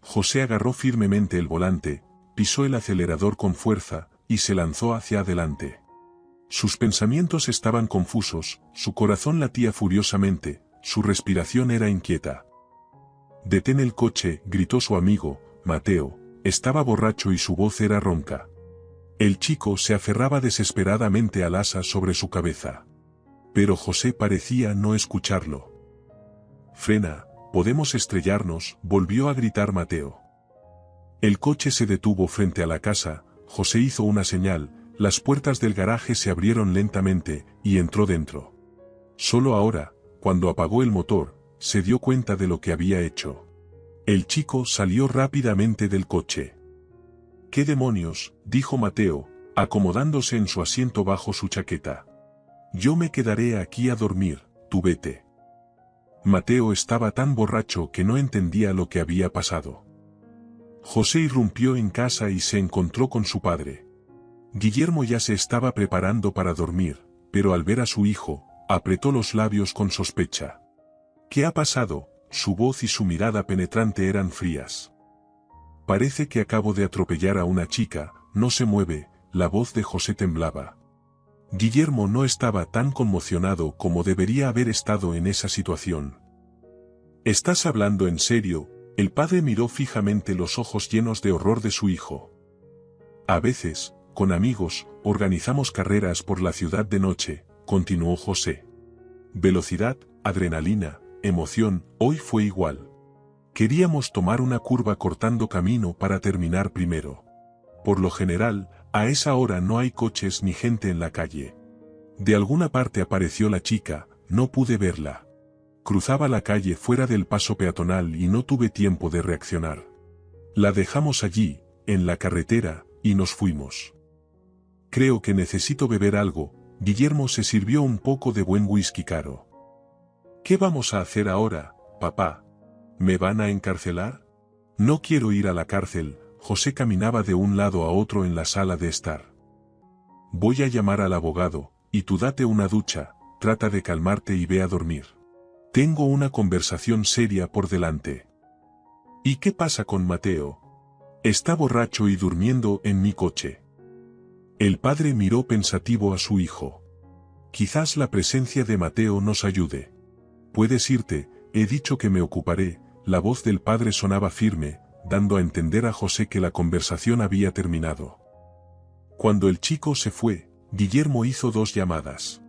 José agarró firmemente el volante, pisó el acelerador con fuerza, y se lanzó hacia adelante. Sus pensamientos estaban confusos, su corazón latía furiosamente, su respiración era inquieta. «Detén el coche», gritó su amigo, Mateo, estaba borracho y su voz era ronca. El chico se aferraba desesperadamente al asa sobre su cabeza. Pero José parecía no escucharlo. «Frena, podemos estrellarnos», volvió a gritar Mateo. El coche se detuvo frente a la casa, José hizo una señal, las puertas del garaje se abrieron lentamente, y entró dentro. Solo ahora, cuando apagó el motor, se dio cuenta de lo que había hecho. El chico salió rápidamente del coche. «¿Qué demonios?», dijo Mateo, acomodándose en su asiento bajo su chaqueta. «Yo me quedaré aquí a dormir, tú vete». Mateo estaba tan borracho que no entendía lo que había pasado. José irrumpió en casa y se encontró con su padre. Guillermo ya se estaba preparando para dormir, pero al ver a su hijo, apretó los labios con sospecha. «¿Qué ha pasado?», su voz y su mirada penetrante eran frías. «Parece que acabo de atropellar a una chica, no se mueve», la voz de José temblaba. Guillermo no estaba tan conmocionado como debería haber estado en esa situación. «¿Estás hablando en serio?», el padre miró fijamente los ojos llenos de horror de su hijo. «A veces, con amigos, organizamos carreras por la ciudad de noche», continuó José. «Velocidad, adrenalina, emoción, hoy fue igual. Queríamos tomar una curva cortando camino para terminar primero. Por lo general, a esa hora no hay coches ni gente en la calle. De alguna parte apareció la chica, no pude verla. Cruzaba la calle fuera del paso peatonal y no tuve tiempo de reaccionar. La dejamos allí, en la carretera, y nos fuimos. Creo que necesito beber algo». Guillermo se sirvió un poco de buen whisky caro. «¿Qué vamos a hacer ahora, papá? ¿Me van a encarcelar?». «No quiero ir a la cárcel», José caminaba de un lado a otro en la sala de estar. «Voy a llamar al abogado, y tú date una ducha, trata de calmarte y ve a dormir. Tengo una conversación seria por delante». «¿Y qué pasa con Mateo? Está borracho y durmiendo en mi coche». El padre miró pensativo a su hijo. «Quizás la presencia de Mateo nos ayude. Puedes irte, he dicho que me ocuparé». La voz del padre sonaba firme, dando a entender a José que la conversación había terminado. Cuando el chico se fue, Guillermo hizo 2 llamadas.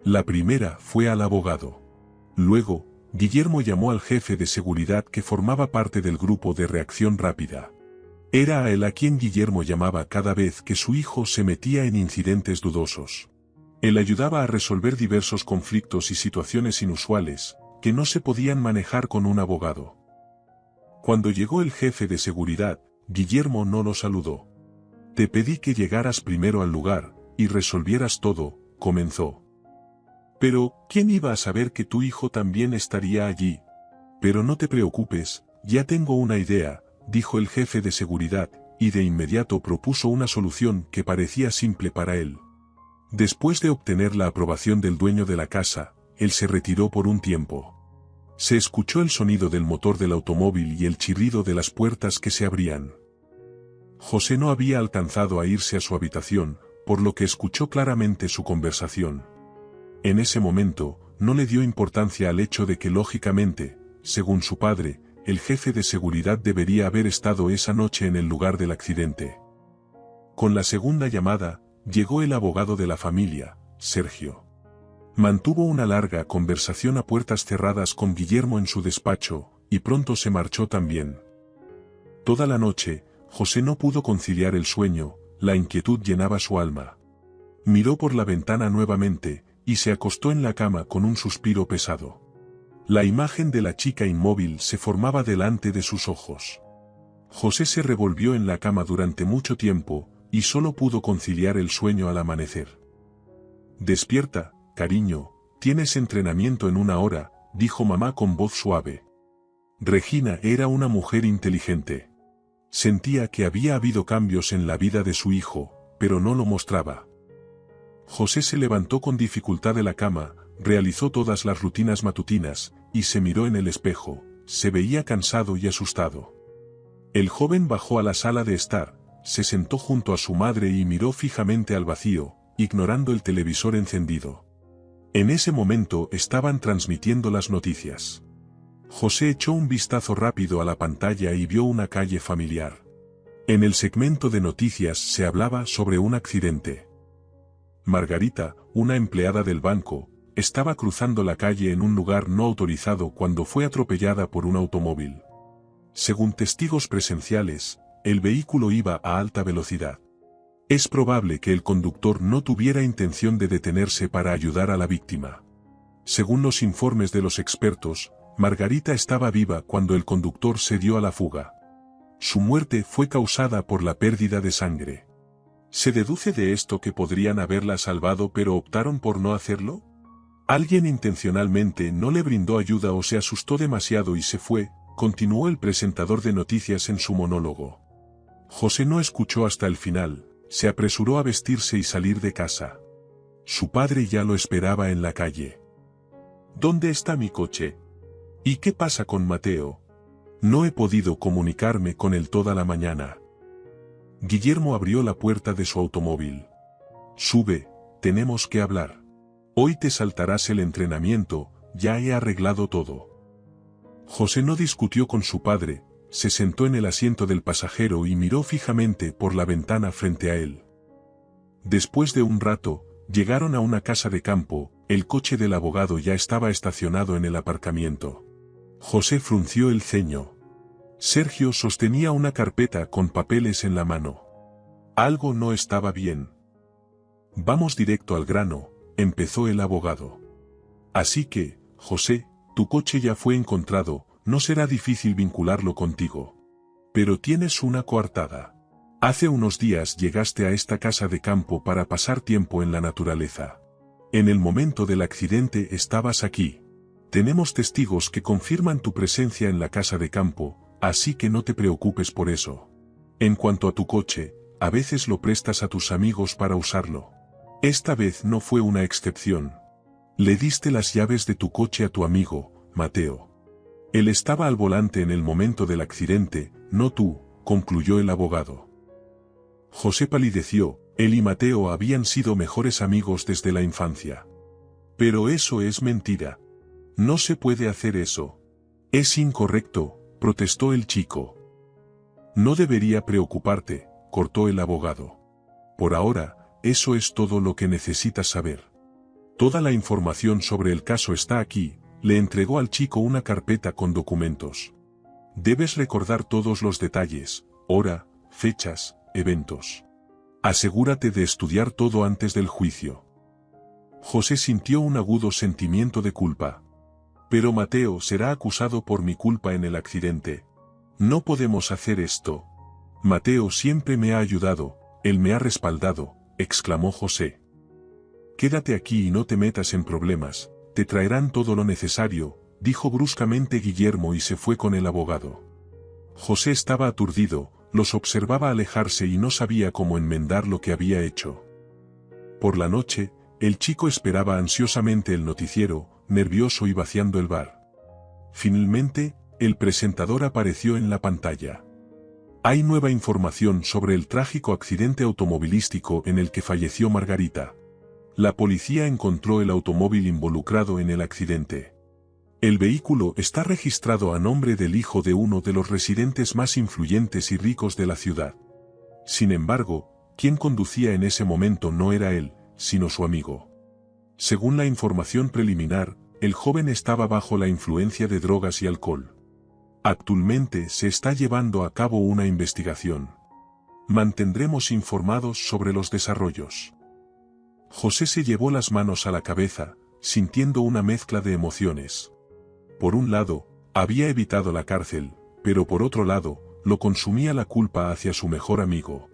La primera fue al abogado. Luego, Guillermo llamó al jefe de seguridad que formaba parte del grupo de reacción rápida. Era a él a quien Guillermo llamaba cada vez que su hijo se metía en incidentes dudosos. Él ayudaba a resolver diversos conflictos y situaciones inusuales, que no se podían manejar con un abogado. Cuando llegó el jefe de seguridad, Guillermo no lo saludó. «Te pedí que llegaras primero al lugar, y resolvieras todo», comenzó. «Pero, ¿quién iba a saber que tu hijo también estaría allí? Pero no te preocupes, ya tengo una idea», dijo el jefe de seguridad, y de inmediato propuso una solución que parecía simple para él. Después de obtener la aprobación del dueño de la casa, él se retiró por un tiempo. Se escuchó el sonido del motor del automóvil y el chirrido de las puertas que se abrían. José no había alcanzado a irse a su habitación, por lo que escuchó claramente su conversación. En ese momento, no le dio importancia al hecho de que lógicamente, según su padre, el jefe de seguridad debería haber estado esa noche en el lugar del accidente. Con la segunda llamada, llegó el abogado de la familia, Sergio. Mantuvo una larga conversación a puertas cerradas con Guillermo en su despacho, y pronto se marchó también. Toda la noche, José no pudo conciliar el sueño, la inquietud llenaba su alma. Miró por la ventana nuevamente, y se acostó en la cama con un suspiro pesado. La imagen de la chica inmóvil se formaba delante de sus ojos. José se revolvió en la cama durante mucho tiempo, y solo pudo conciliar el sueño al amanecer. «Despierta, cariño, tienes entrenamiento en 1 hora», dijo mamá con voz suave. Regina era una mujer inteligente. Sentía que había habido cambios en la vida de su hijo, pero no lo mostraba. José se levantó con dificultad de la cama, realizó todas las rutinas matutinas, y se miró en el espejo, se veía cansado y asustado. El joven bajó a la sala de estar, se sentó junto a su madre y miró fijamente al vacío, ignorando el televisor encendido. En ese momento estaban transmitiendo las noticias. José echó un vistazo rápido a la pantalla y vio una calle familiar. En el segmento de noticias se hablaba sobre un accidente. Margarita, una empleada del banco, estaba cruzando la calle en un lugar no autorizado cuando fue atropellada por un automóvil. Según testigos presenciales, el vehículo iba a alta velocidad. Es probable que el conductor no tuviera intención de detenerse para ayudar a la víctima. Según los informes de los expertos, Margarita estaba viva cuando el conductor se dio a la fuga. Su muerte fue causada por la pérdida de sangre. ¿Se deduce de esto que podrían haberla salvado pero optaron por no hacerlo? Alguien intencionalmente no le brindó ayuda o se asustó demasiado y se fue, continuó el presentador de noticias en su monólogo. José no escuchó hasta el final, se apresuró a vestirse y salir de casa. Su padre ya lo esperaba en la calle. ¿Dónde está mi coche? ¿Y qué pasa con Mateo? No he podido comunicarme con él toda la mañana. Guillermo abrió la puerta de su automóvil. Sube, tenemos que hablar. Hoy te saltarás el entrenamiento, ya he arreglado todo. José no discutió con su padre, se sentó en el asiento del pasajero y miró fijamente por la ventana frente a él. Después de un rato, llegaron a una casa de campo, el coche del abogado ya estaba estacionado en el aparcamiento. José frunció el ceño. Sergio sostenía una carpeta con papeles en la mano. Algo no estaba bien. Vamos directo al grano, empezó el abogado. Así que, José, tu coche ya fue encontrado, no será difícil vincularlo contigo. Pero tienes una coartada. Hace unos días llegaste a esta casa de campo para pasar tiempo en la naturaleza. En el momento del accidente estabas aquí. Tenemos testigos que confirman tu presencia en la casa de campo, así que no te preocupes por eso. En cuanto a tu coche, a veces lo prestas a tus amigos para usarlo. Esta vez no fue una excepción. Le diste las llaves de tu coche a tu amigo, Mateo. Él estaba al volante en el momento del accidente, no tú, concluyó el abogado. José palideció, él y Mateo habían sido mejores amigos desde la infancia. Pero eso es mentira. No se puede hacer eso. Es incorrecto, protestó el chico. No debería preocuparte, cortó el abogado. Por ahora, eso es todo lo que necesitas saber. Toda la información sobre el caso está aquí, le entregó al chico una carpeta con documentos. Debes recordar todos los detalles, hora, fechas, eventos. Asegúrate de estudiar todo antes del juicio. José sintió un agudo sentimiento de culpa. Pero Mateo será acusado por mi culpa en el accidente. No podemos hacer esto. Mateo siempre me ha ayudado, él me ha respaldado, exclamó José. Quédate aquí y no te metas en problemas, te traerán todo lo necesario, dijo bruscamente Guillermo y se fue con el abogado. José estaba aturdido, los observaba alejarse y no sabía cómo enmendar lo que había hecho. Por la noche, el chico esperaba ansiosamente el noticiero, nervioso y vaciando el bar. Finalmente, el presentador apareció en la pantalla. Hay nueva información sobre el trágico accidente automovilístico en el que falleció Margarita. La policía encontró el automóvil involucrado en el accidente. El vehículo está registrado a nombre del hijo de uno de los residentes más influyentes y ricos de la ciudad. Sin embargo, quien conducía en ese momento no era él, sino su amigo. Según la información preliminar, el joven estaba bajo la influencia de drogas y alcohol. Actualmente se está llevando a cabo una investigación. Mantendremos informados sobre los desarrollos. José se llevó las manos a la cabeza, sintiendo una mezcla de emociones. Por un lado, había evitado la cárcel, pero por otro lado, lo consumía la culpa hacia su mejor amigo.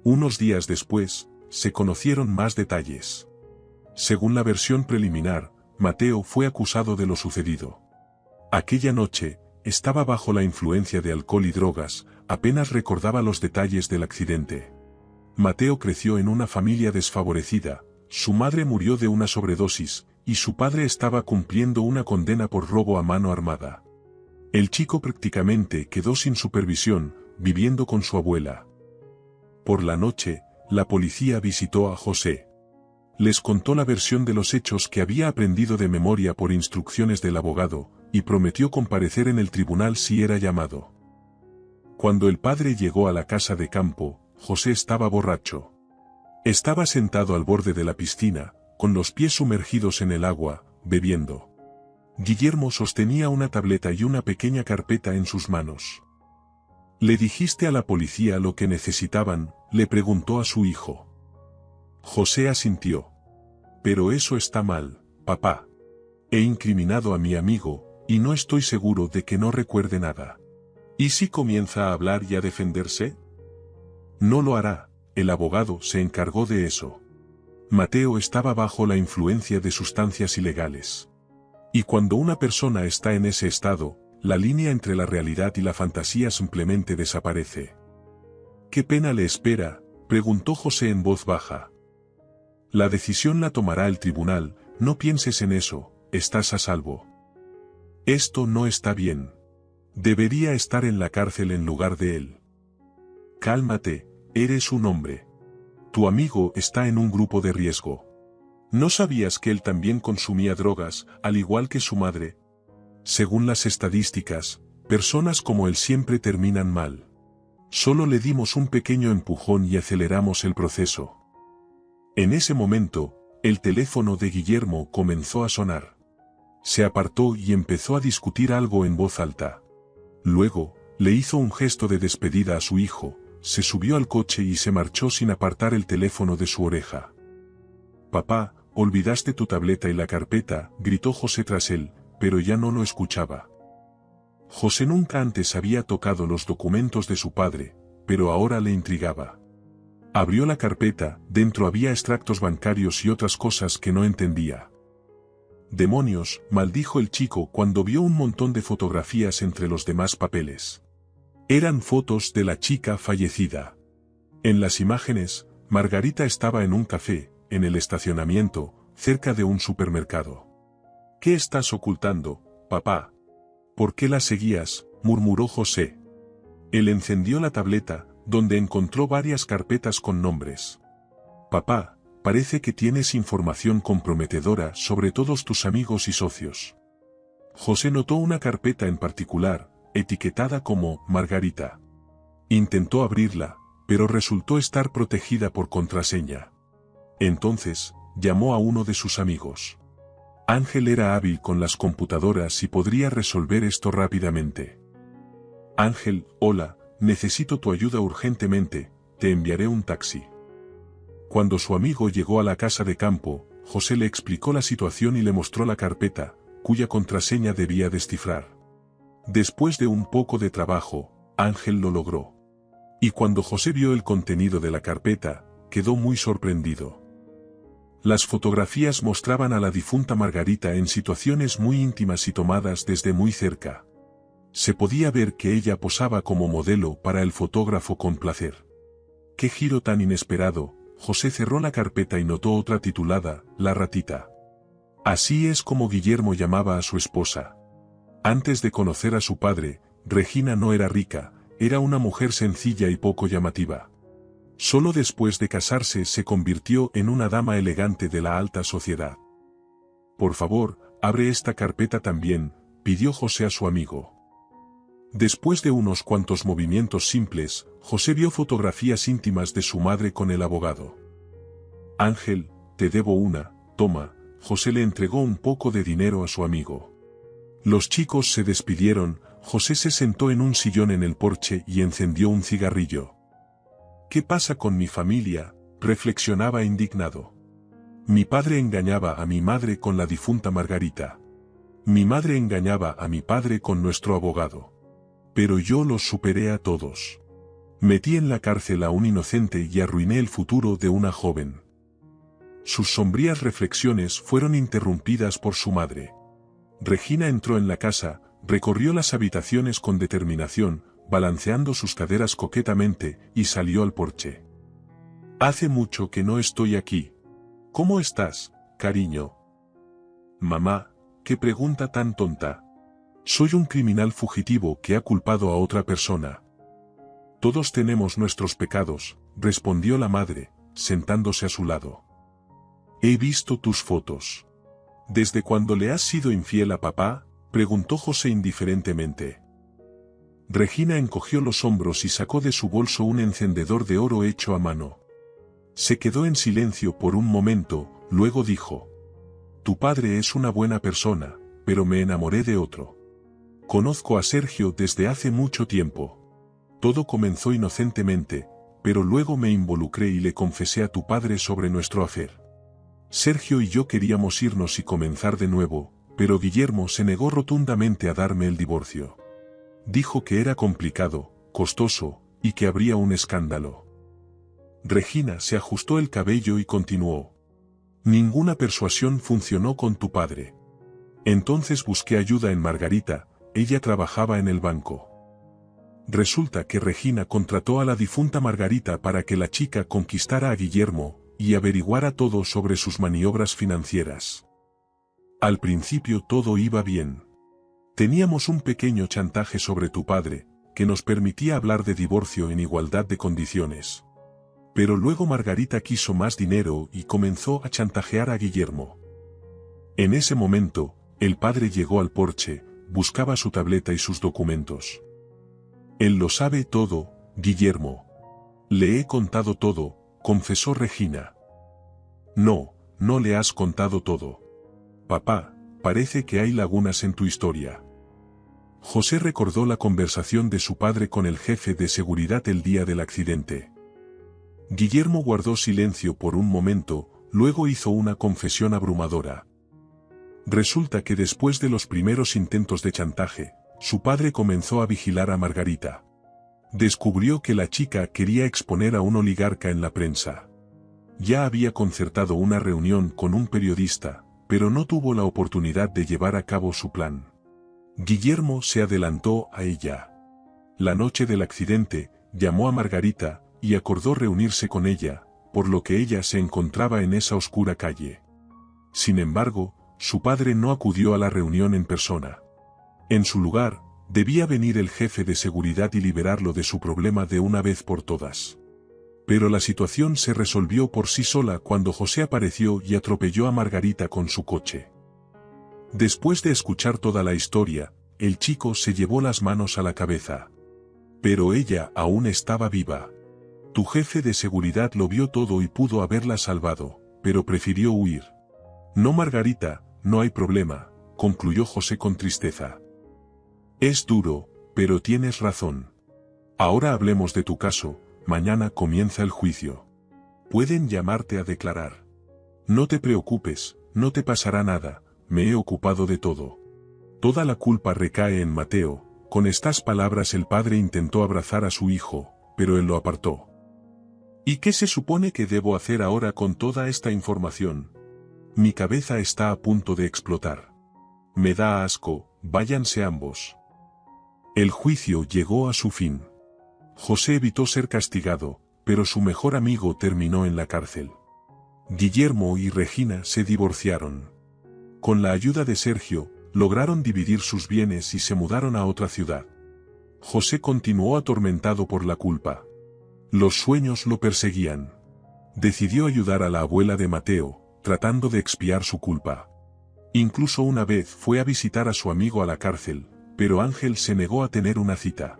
Unos días después, se conocieron más detalles. Según la versión preliminar, Mateo fue acusado de lo sucedido. Aquella noche, estaba bajo la influencia de alcohol y drogas, apenas recordaba los detalles del accidente. Mateo creció en una familia desfavorecida, su madre murió de una sobredosis, y su padre estaba cumpliendo una condena por robo a mano armada. El chico prácticamente quedó sin supervisión, viviendo con su abuela. Por la noche, la policía visitó a José. Les contó la versión de los hechos que había aprendido de memoria por instrucciones del abogado, y prometió comparecer en el tribunal si era llamado. Cuando el padre llegó a la casa de campo, José estaba borracho. Estaba sentado al borde de la piscina, con los pies sumergidos en el agua, bebiendo. Guillermo sostenía una tableta y una pequeña carpeta en sus manos. ¿Le dijiste a la policía lo que necesitaban?, le preguntó a su hijo. José asintió. Pero eso está mal, papá. He incriminado a mi amigo, y no estoy seguro de que no recuerde nada. ¿Y si comienza a hablar y a defenderse? No lo hará, el abogado se encargó de eso. Mateo estaba bajo la influencia de sustancias ilegales. Y cuando una persona está en ese estado, la línea entre la realidad y la fantasía simplemente desaparece. ¿Qué pena le espera?, preguntó José en voz baja. La decisión la tomará el tribunal, no pienses en eso, estás a salvo. Esto no está bien. Debería estar en la cárcel en lugar de él. Cálmate, eres un hombre. Tu amigo está en un grupo de riesgo. ¿No sabías que él también consumía drogas, al igual que su madre? Según las estadísticas, personas como él siempre terminan mal. Solo le dimos un pequeño empujón y aceleramos el proceso. En ese momento, el teléfono de Guillermo comenzó a sonar. Se apartó y empezó a discutir algo en voz alta. Luego, le hizo un gesto de despedida a su hijo, se subió al coche y se marchó sin apartar el teléfono de su oreja. Papá, olvidaste tu tableta y la carpeta, gritó José tras él, pero ya no lo escuchaba. José nunca antes había tocado los documentos de su padre, pero ahora le intrigaba. Abrió la carpeta, dentro había extractos bancarios y otras cosas que no entendía. Demonios, maldijo el chico cuando vio un montón de fotografías entre los demás papeles. Eran fotos de la chica fallecida. En las imágenes, Margarita estaba en un café, en el estacionamiento, cerca de un supermercado. ¿Qué estás ocultando, papá? ¿Por qué la seguías?, murmuró José. Él encendió la tableta, donde encontró varias carpetas con nombres. Papá, parece que tienes información comprometedora sobre todos tus amigos y socios. José notó una carpeta en particular, etiquetada como Margarita. Intentó abrirla, pero resultó estar protegida por contraseña. Entonces, llamó a uno de sus amigos. Ángel era hábil con las computadoras y podría resolver esto rápidamente. Ángel, hola, necesito tu ayuda urgentemente, te enviaré un taxi. Cuando su amigo llegó a la casa de campo, José le explicó la situación y le mostró la carpeta, cuya contraseña debía descifrar. Después de un poco de trabajo, Ángel lo logró. Y cuando José vio el contenido de la carpeta, quedó muy sorprendido. Las fotografías mostraban a la difunta Margarita en situaciones muy íntimas y tomadas desde muy cerca. Se podía ver que ella posaba como modelo para el fotógrafo con placer. ¡Qué giro tan inesperado! José cerró la carpeta y notó otra titulada, La ratita. Así es como Guillermo llamaba a su esposa. Antes de conocer a su padre, Regina no era rica, era una mujer sencilla y poco llamativa. Solo después de casarse se convirtió en una dama elegante de la alta sociedad. Por favor, abre esta carpeta también, pidió José a su amigo. Después de unos cuantos movimientos simples, José vio fotografías íntimas de su madre con el abogado. Ángel, te debo una, toma, José le entregó un poco de dinero a su amigo. Los chicos se despidieron, José se sentó en un sillón en el porche y encendió un cigarrillo. ¿Qué pasa con mi familia?, reflexionaba indignado. Mi padre engañaba a mi madre con la difunta Margarita. Mi madre engañaba a mi padre con nuestro abogado. Pero yo los superé a todos. Metí en la cárcel a un inocente y arruiné el futuro de una joven. Sus sombrías reflexiones fueron interrumpidas por su madre. Regina entró en la casa, recorrió las habitaciones con determinación, balanceando sus caderas coquetamente, y salió al porche. Hace mucho que no estoy aquí. ¿Cómo estás, cariño? Mamá, qué pregunta tan tonta. Soy un criminal fugitivo que ha culpado a otra persona. Todos tenemos nuestros pecados, respondió la madre, sentándose a su lado. He visto tus fotos. ¿Desde cuándo le has sido infiel a papá?, preguntó José indiferentemente. Regina encogió los hombros y sacó de su bolso un encendedor de oro hecho a mano. Se quedó en silencio por un momento, luego dijo: Tu padre es una buena persona, pero me enamoré de otro. Conozco a Sergio desde hace mucho tiempo. Todo comenzó inocentemente, pero luego me involucré y le confesé a tu padre sobre nuestro afer. Sergio y yo queríamos irnos y comenzar de nuevo, pero Guillermo se negó rotundamente a darme el divorcio. Dijo que era complicado, costoso, y que habría un escándalo. Regina se ajustó el cabello y continuó. Ninguna persuasión funcionó con tu padre. Entonces busqué ayuda en Margarita, ella trabajaba en el banco. Resulta que Regina contrató a la difunta Margarita para que la chica conquistara a Guillermo y averiguara todo sobre sus maniobras financieras. Al principio todo iba bien. Teníamos un pequeño chantaje sobre tu padre, que nos permitía hablar de divorcio en igualdad de condiciones. Pero luego Margarita quiso más dinero y comenzó a chantajear a Guillermo. En ese momento, el padre llegó al porche, buscaba su tableta y sus documentos. Él lo sabe todo, Guillermo. Le he contado todo, confesó Regina. No, no le has contado todo. Papá, parece que hay lagunas en tu historia. José recordó la conversación de su padre con el jefe de seguridad el día del accidente. Guillermo guardó silencio por un momento, luego hizo una confesión abrumadora. Resulta que después de los primeros intentos de chantaje, su padre comenzó a vigilar a Margarita. Descubrió que la chica quería exponer a un oligarca en la prensa. Ya había concertado una reunión con un periodista, pero no tuvo la oportunidad de llevar a cabo su plan. Guillermo se adelantó a ella. La noche del accidente, llamó a Margarita y acordó reunirse con ella, por lo que ella se encontraba en esa oscura calle. Sin embargo, su padre no acudió a la reunión en persona. En su lugar, debía venir el jefe de seguridad y liberarlo de su problema de una vez por todas. Pero la situación se resolvió por sí sola cuando José apareció y atropelló a Margarita con su coche. Después de escuchar toda la historia, el chico se llevó las manos a la cabeza. Pero ella aún estaba viva. Tu jefe de seguridad lo vio todo y pudo haberla salvado, pero prefirió huir. No, Margarita, no hay problema, concluyó José con tristeza. Es duro, pero tienes razón. Ahora hablemos de tu caso, mañana comienza el juicio. Pueden llamarte a declarar. No te preocupes, no te pasará nada, me he ocupado de todo. Toda la culpa recae en Mateo. Con estas palabras el padre intentó abrazar a su hijo, pero él lo apartó. ¿Y qué se supone que debo hacer ahora con toda esta información? Mi cabeza está a punto de explotar. Me da asco, váyanse ambos. El juicio llegó a su fin. José evitó ser castigado, pero su mejor amigo terminó en la cárcel. Guillermo y Regina se divorciaron. Con la ayuda de Sergio, lograron dividir sus bienes y se mudaron a otra ciudad. José continuó atormentado por la culpa. Los sueños lo perseguían. Decidió ayudar a la abuela de Mateo, tratando de expiar su culpa. Incluso una vez fue a visitar a su amigo a la cárcel, pero Ángel se negó a tener una cita.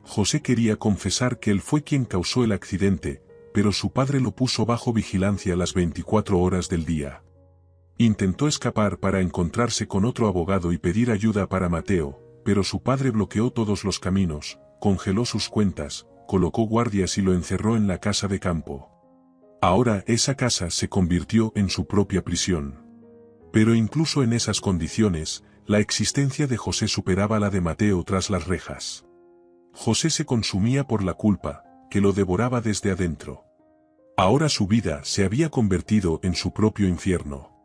José quería confesar que él fue quien causó el accidente, pero su padre lo puso bajo vigilancia las 24 horas del día. Intentó escapar para encontrarse con otro abogado y pedir ayuda para Mateo, pero su padre bloqueó todos los caminos, congeló sus cuentas, colocó guardias y lo encerró en la casa de campo. Ahora esa casa se convirtió en su propia prisión. Pero incluso en esas condiciones, la existencia de José superaba la de Mateo tras las rejas. José se consumía por la culpa, que lo devoraba desde adentro. Ahora su vida se había convertido en su propio infierno.